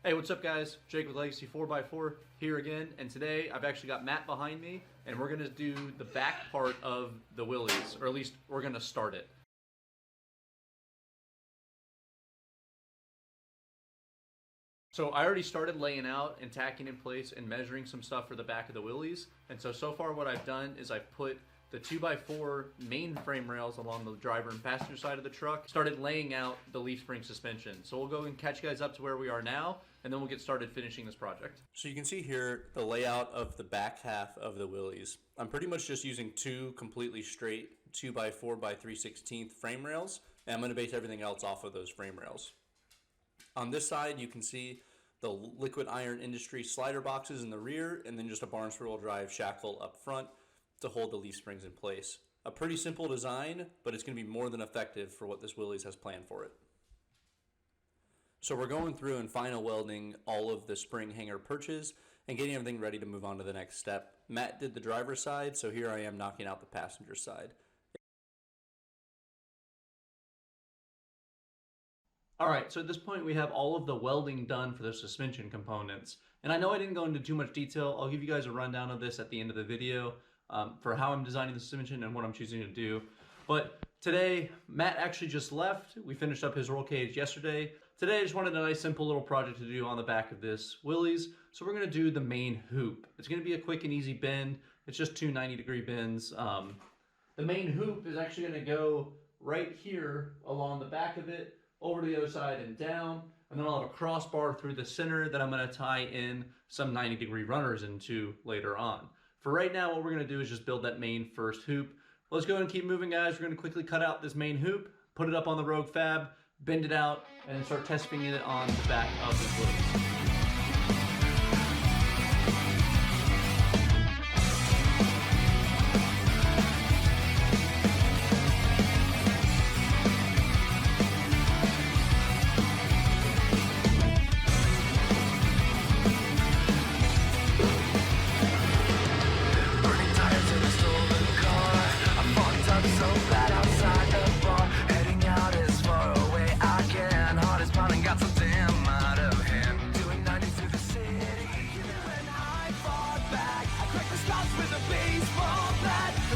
Hey, what's up guys? Jake with Legacy 4x4 here again, and today I've actually got Matt behind me, and we're gonna do the back part of the Willys, or at least we're gonna start it. So I already started laying out and tacking in place and measuring some stuff for the back of the Willys, and so far what I've done is I've put the 2x4 main frame rails along the driver and passenger side of the truck, started laying out the leaf spring suspension. So we'll go and catch you guys up to where we are now, and then we'll get started finishing this project. So you can see here the layout of the back half of the Willys. I'm pretty much just using two completely straight 2x4 by 3/16 frame rails, and I'm gonna base everything else off of those frame rails. On this side, you can see the liquid iron industry slider boxes in the rear, and then just a barn swivel drive shackle up front to hold the leaf springs in place. A pretty simple design, but it's going to be more than effective for what this Willys has planned for it. So we're going through and final welding all of the spring hanger perches and getting everything ready to move on to the next step. Matt did the driver's side, so here I am knocking out the passenger side. All right, so at this point we have all of the welding done for the suspension components. And I know I didn't go into too much detail. I'll give you guys a rundown of this at the end of the video for how I'm designing the suspension and what I'm choosing to do. But today, Matt actually just left. We finished up his roll cage yesterday. Today I just wanted a nice simple little project to do on the back of this Willys. So we're gonna do the main hoop. It's gonna be a quick and easy bend. It's just two 90-degree bends. The main hoop is actually gonna go right here along the back of it, over to the other side and down, and then I'll have a crossbar through the center that I'm gonna tie in some 90-degree runners into later on. For right now, what we're gonna do is just build that main first hoop. Let's go ahead and keep moving, guys. We're gonna quickly cut out this main hoop, put it up on the Rogue Fab, bend it out, and then start testing it on the back of the Willys.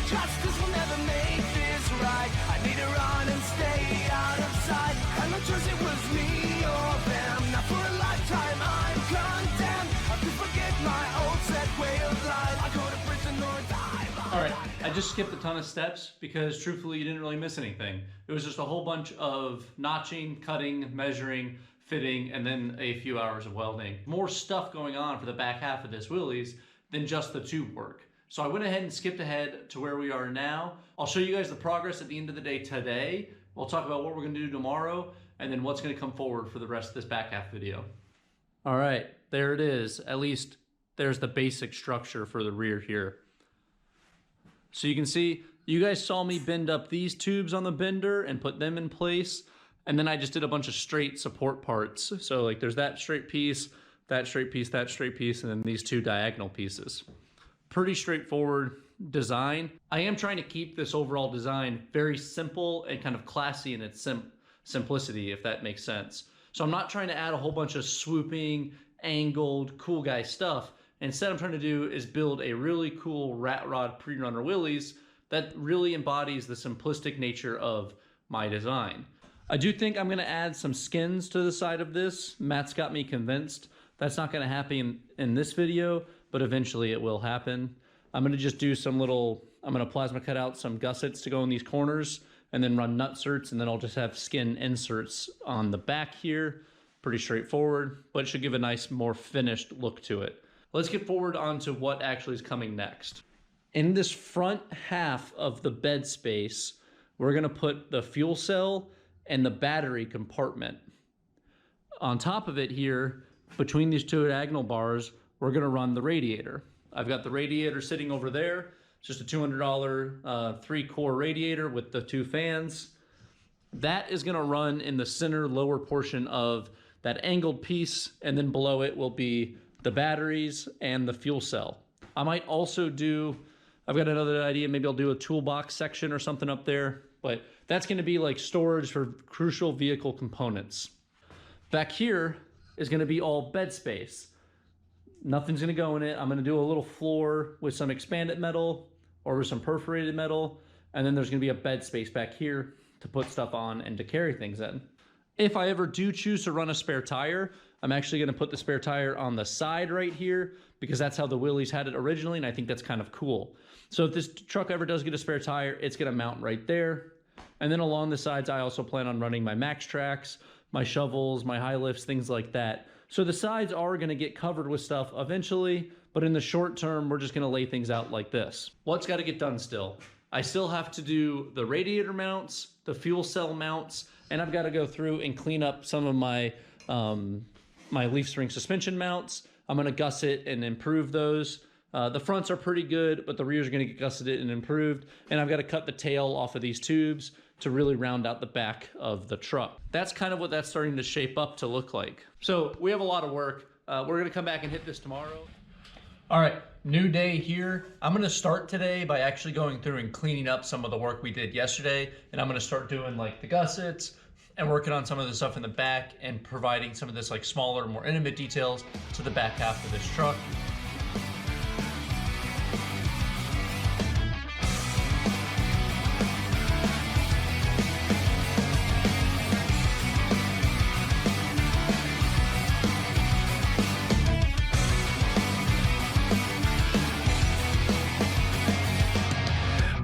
Justice will never make this right. I need to run and stay out of sight. I no choice, it was me or them. Now for a lifetime I'm condemned. I could forget my old set way of life. I go to prison or die. Alright, I just skipped a ton of steps because truthfully you didn't really miss anything. It was just a whole bunch of notching, cutting, measuring, fitting, and then a few hours of welding. More stuff going on for the back half of this Willys than just the tube work. So I went ahead and skipped ahead to where we are now. I'll show you guys the progress at the end of the day today. We'll talk about what we're gonna do tomorrow and then what's gonna come forward for the rest of this back half video. All right, there it is. At least there's the basic structure for the rear here. So you can see, you guys saw me bend up these tubes on the bender and put them in place. And then I just did a bunch of straight support parts. So like there's that straight piece, that straight piece, that straight piece, and then these two diagonal pieces. Pretty straightforward design. I am trying to keep this overall design very simple and kind of classy in its simplicity, if that makes sense. So I'm not trying to add a whole bunch of swooping, angled, cool guy stuff. Instead, I'm trying to do is build a really cool rat rod Prerunner Willys that really embodies the simplistic nature of my design. I do think I'm gonna add some skins to the side of this. Matt's got me convinced. That's not gonna happen in this video, but eventually it will happen. I'm gonna just do some little, I'm gonna plasma cut out some gussets to go in these corners and then run nutserts, and then I'll just have skin inserts on the back here. Pretty straightforward, but it should give a nice, more finished look to it. Let's get forward onto what actually is coming next. In this front half of the bed space, we're gonna put the fuel cell and the battery compartment. On top of it here, between these two diagonal bars, we're gonna run the radiator. I've got the radiator sitting over there. It's just a $200 3-core radiator with the two fans. That is gonna run in the center lower portion of that angled piece, and then below it will be the batteries and the fuel cell. I might also do, I've got another idea, maybe I'll do a toolbox section or something up there, but that's gonna be like storage for crucial vehicle components. Back here, is gonna be all bed space. Nothing's gonna go in it. I'm gonna do a little floor with some expanded metal or with some perforated metal, and then there's gonna be a bed space back here to put stuff on and to carry things in. If I ever do choose to run a spare tire, I'm actually gonna put the spare tire on the side right here because that's how the Willys had it originally, and I think that's kind of cool. So if this truck ever does get a spare tire, it's gonna mount right there. And then along the sides, I also plan on running my max tracks, my shovels, my high lifts, things like that. So the sides are gonna get covered with stuff eventually, but in the short term, we're just gonna lay things out like this. What's gotta get done still? I still have to do the radiator mounts, the fuel cell mounts, and I've gotta go through and clean up some of my my leaf spring suspension mounts. I'm gonna gusset and improve those. The fronts are pretty good, but the rears are gonna get gusseted and improved. And I've gotta cut the tail off of these tubes to really round out the back of the truck. That's kind of what that's starting to shape up to look like. So we have a lot of work. We're gonna come back and hit this tomorrow. All right, new day here. I'm gonna start today by actually going through and cleaning up some of the work we did yesterday. And I'm gonna start doing like the gussets and working on some of the stuff in the back and providing some of this like smaller, more intimate details to the back half of this truck.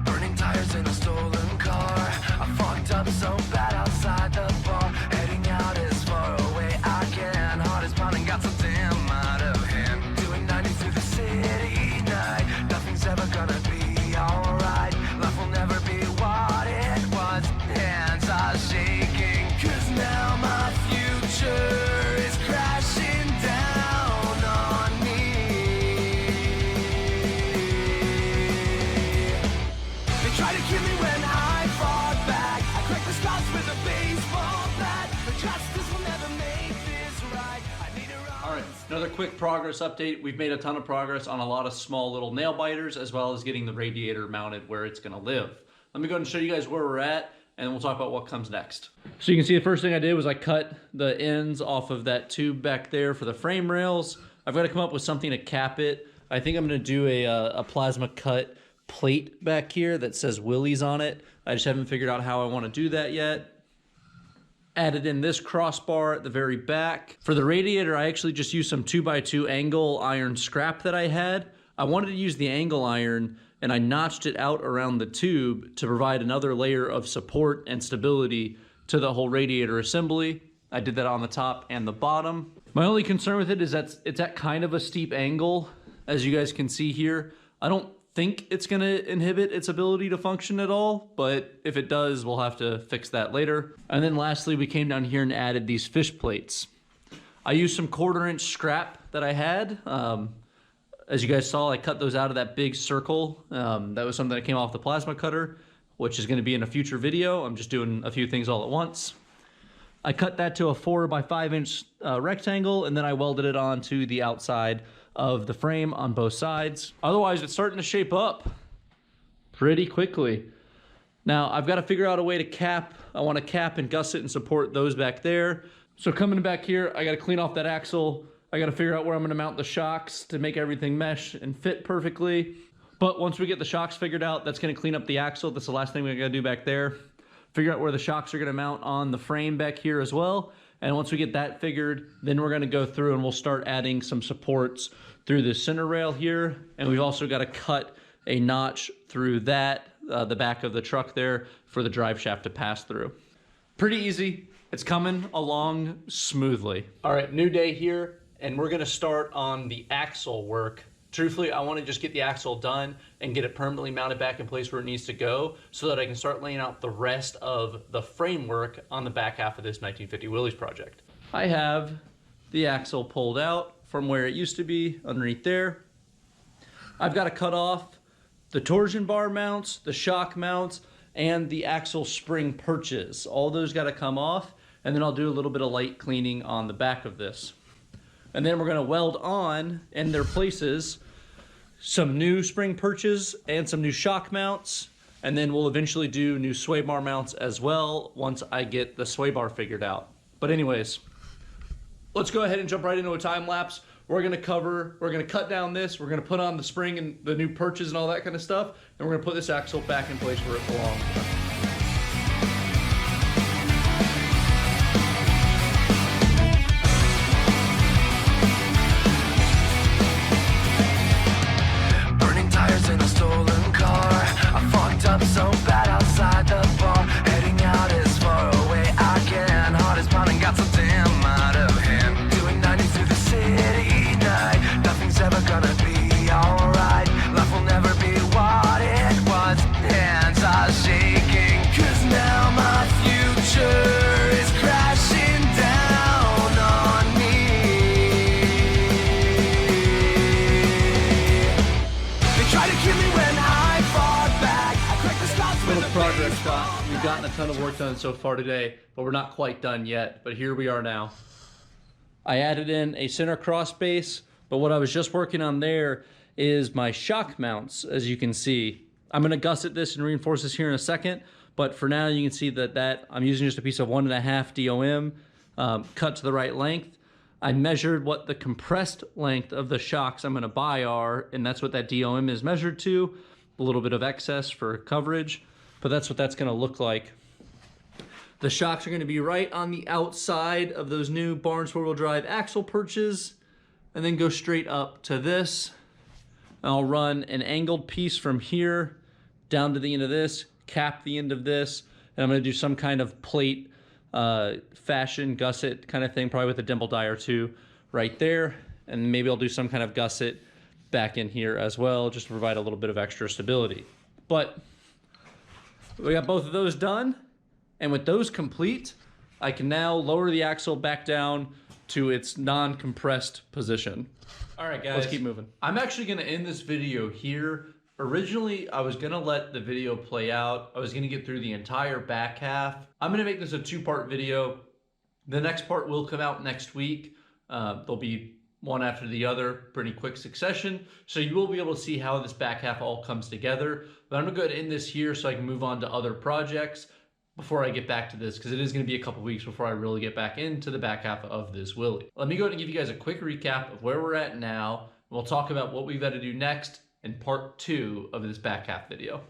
Burning tires in a stolen car. I fucked up so bad outside the bar. Heading out as far away I can. Heart is pounding, got so damn out of hand. Doing 90 through the city night. Nothing's ever gonna be alright. Life will never be what it was. Hands are shaking. Cause now my future is crashing down on me. They try to kill me when I fought back. I cracked the scars with a baseball bat. But justice will never make this right. I need a run. All right, another quick progress update. We've made a ton of progress on a lot of small little nail biters, as well as getting the radiator mounted where it's gonna live. Let me go ahead and show you guys where we're at, and we'll talk about what comes next. So you can see the first thing I did was I cut the ends off of that tube back there for the frame rails. I've got to come up with something to cap it. I think I'm gonna do a plasma cut plate back here that says Willys on it. I just haven't figured out how I wanna do that yet. Added in this crossbar at the very back. For the radiator, I actually just used some 2x2 angle iron scrap that I had. I wanted to use the angle iron, and I notched it out around the tube to provide another layer of support and stability to the whole radiator assembly. I did that on the top and the bottom. My only concern with it is that it's at kind of a steep angle, as you guys can see here. I don't think it's gonna inhibit its ability to function at all, but if it does, we'll have to fix that later. And then lastly, we came down here and added these fish plates. I used some 1/4-inch scrap that I had. As you guys saw, I cut those out of that big circle. That was something that came off the plasma cutter, which is gonna be in a future video. I'm just doing a few things all at once. I cut that to a 4x5-inch rectangle, and then I welded it onto the outside of the frame on both sides. Otherwise, it's starting to shape up pretty quickly. Now, I've got to figure out a way to cap. I want to cap and gusset and support those back there. So coming back here, I got to clean off that axle. I got to figure out where I'm going to mount the shocks to make everything mesh and fit perfectly. But once we get the shocks figured out, that's going to clean up the axle. That's the last thing we got to do back there. Figure out where the shocks are going to mount on the frame back here as well. And once we get that figured, then we're gonna go through and we'll start adding some supports through the center rail here. And we've also got to cut a notch through that, the back of the truck there, for the drive shaft to pass through. Pretty easy. It's coming along smoothly. All right, new day here, and we're gonna start on the axle work. Truthfully, I want to just get the axle done and get it permanently mounted back in place where it needs to go so that I can start laying out the rest of the framework on the back half of this 1950 Willys project. I have the axle pulled out from where it used to be underneath there. I've got to cut off the torsion bar mounts, the shock mounts, and the axle spring perches. All those got to come off, and then I'll do a little bit of light cleaning on the back of this. And then we're going to weld on in their places some new spring perches and some new shock mounts. And then we'll eventually do new sway bar mounts as well once I get the sway bar figured out. But anyways, Let's go ahead and jump right into a time lapse. We're gonna cut down this, we're gonna put on the spring and the new perches and all that kind of stuff, and we're gonna put this axle back in place where it belongs. Burning tires in a stolen car. I fucked up so bad outside the bar. Heading out as far away I can. Heart is pounding, got so damn out of hand. Doing 90 through the city night. Nothing's ever gonna be alright. Life will never be what it was. Hands are shaking, 'cause now my future is crashing down on me. They try to kill me when I fought back. I cracked the stops with Little a progress baseball shot. We've gotten a ton of work done so far today, but we're not quite done yet. But here we are now. I added in a center cross base, but what I was just working on there is my shock mounts, as you can see. I'm gonna gusset this and reinforce this here in a second, but for now you can see that I'm using just a piece of 1.5 DOM, cut to the right length. I measured what the compressed length of the shocks I'm gonna buy are, and that's what that DOM is measured to. A little bit of excess for coverage, but that's what that's gonna look like. The shocks are gonna be right on the outside of those new Barnes 4-wheel drive axle perches, and then go straight up to this. And I'll run an angled piece from here down to the end of this, cap the end of this, and I'm gonna do some kind of plate fashion gusset kind of thing, probably with a dimple die or two right there. And maybe I'll do some kind of gusset back in here as well, just to provide a little bit of extra stability. But we got both of those done. And with those complete, I can now lower the axle back down to its non-compressed position. All right, guys. Let's keep moving. I'm actually gonna end this video here. Originally, I was gonna let the video play out. I was gonna get through the entire back half. I'm gonna make this a 2-part video. The next part will come out next week. There'll be one after the other, pretty quick succession. So you will be able to see how this back half all comes together. But I'm gonna go ahead and end this here so I can move on to other projects before I get back to this, because it is going to be a couple weeks before I really get back into the back half of this Willy. Let me go ahead and give you guys a quick recap of where we're at now. We'll talk about what we've got to do next in part 2 of this back half video.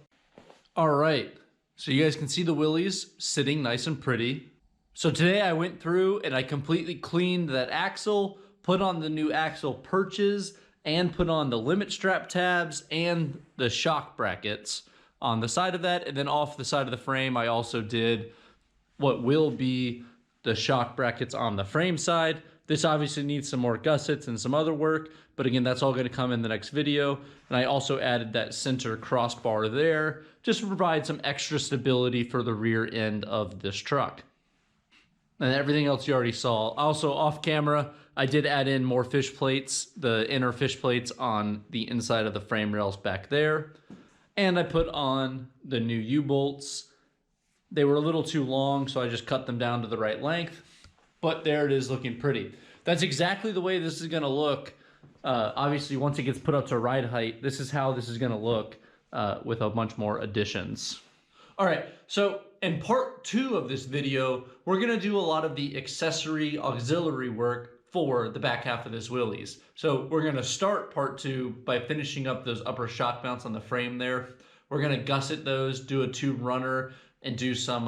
All right, so you guys can see the Willys sitting nice and pretty. So today I went through and I completely cleaned that axle, put on the new axle perches, and put on the limit strap tabs and the shock brackets on the side of that. And then off the side of the frame, I also did what will be the shock brackets on the frame side. This obviously needs some more gussets and some other work, but again, that's all gonna come in the next video. And I also added that center crossbar there, just to provide some extra stability for the rear end of this truck. And everything else you already saw. Also off camera, I did add in more fish plates, the inner fish plates on the inside of the frame rails back there. And I put on the new U-bolts. They were a little too long, so I just cut them down to the right length. But there it is, looking pretty. That's exactly the way this is gonna look. Obviously, once it gets put up to ride height, this is how this is gonna look with a bunch more additions. All right, so in part 2 of this video, we're gonna do a lot of the accessory auxiliary work for the back half of this Willys. So we're gonna start part 2 by finishing up those upper shock mounts on the frame there. We're gonna gusset those, do a tube runner, and do some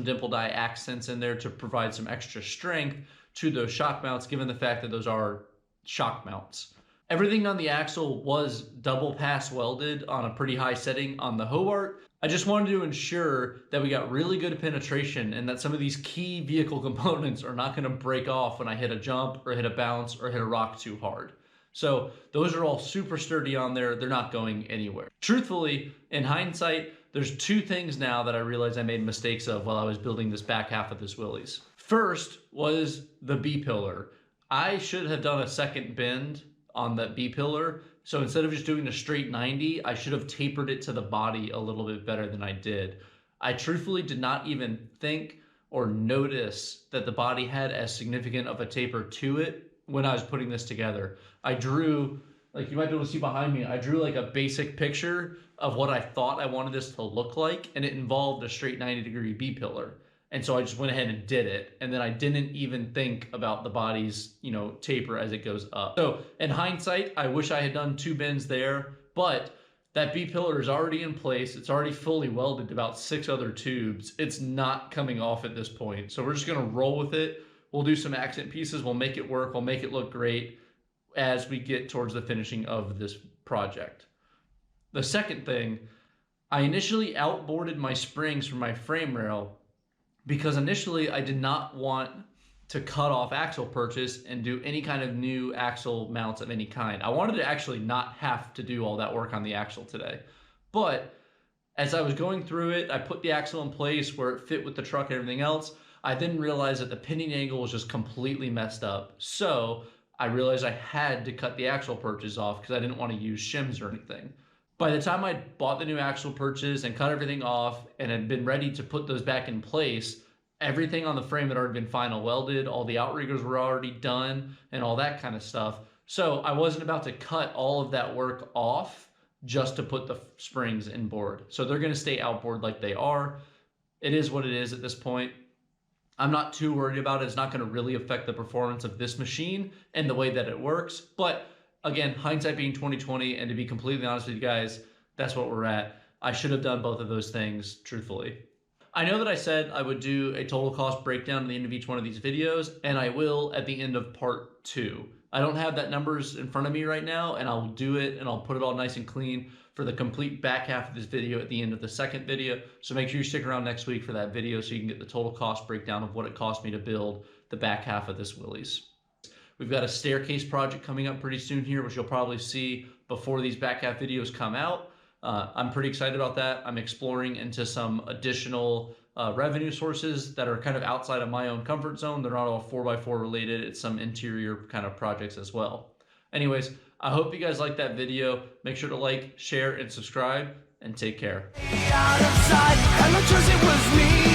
dimple die accents in there to provide some extra strength to those shock mounts, given the fact that those are shock mounts. Everything on the axle was double pass welded on a pretty high setting on the Hobart. I just wanted to ensure that we got really good penetration and that some of these key vehicle components are not gonna break off when I hit a jump or hit a bounce or hit a rock too hard. So those are all super sturdy on there. They're not going anywhere. Truthfully, in hindsight, there's 2 things now that I realized I made mistakes of while I was building this back half of this Willys. First was the B-pillar. I should have done a second bend on that B-pillar. So instead of just doing a straight 90, I should have tapered it to the body a little bit better than I did. I truthfully did not even think or notice that the body had as significant of a taper to it when I was putting this together. I drew, like you might be able to see behind me, I drew like a basic picture of what I thought I wanted this to look like, and it involved a straight 90-degree B-pillar. And so I just went ahead and did it. And then I didn't even think about the body's, taper as it goes up. So in hindsight, I wish I had done 2 bends there, but that B-pillar is already in place. It's already fully welded to about 6 other tubes. It's not coming off at this point. So we're just gonna roll with it. We'll do some accent pieces. We'll make it work. We'll make it look great as we get towards the finishing of this project. The second thing, I initially outboarded my springs from my frame rail because initially I did not want to cut off axle purchase and do any kind of new axle mounts of any kind. I wanted to actually not have to do all that work on the axle today. But as I was going through it, I put the axle in place where it fit with the truck and everything else. I then realized that the pinning angle was just completely messed up. So I realized I had to cut the axle purchase off because I didn't want to use shims or anything. By the time I bought the new axle purchase and cut everything off and had been ready to put those back in place, everything on the frame had already been final welded, all the outriggers were already done, and all that kind of stuff. So I wasn't about to cut all of that work off just to put the springs inboard. So they're going to stay outboard like they are. It is what it is at this point. I'm not too worried about it. It's not going to really affect the performance of this machine and the way that it works. But again, hindsight being 2020, and to be completely honest with you guys, that's what we're at. I should have done both of those things, truthfully. I know that I said I would do a total cost breakdown at the end of each one of these videos, and I will at the end of part 2. I don't have that numbers in front of me right now, and I'll do it, and I'll put it all nice and clean for the complete back half of this video at the end of the second video. So make sure you stick around next week for that video so you can get the total cost breakdown of what it cost me to build the back half of this Willys. We've got a staircase project coming up pretty soon here, which you'll probably see before these back half videos come out. I'm pretty excited about that. I'm exploring into some additional revenue sources that are kind of outside of my own comfort zone. They're not all 4x4 related. It's some interior kind of projects as well. Anyways, I hope you guys liked that video. Make sure to like, share, and subscribe, and take care. Out of sight, and the truth, it was me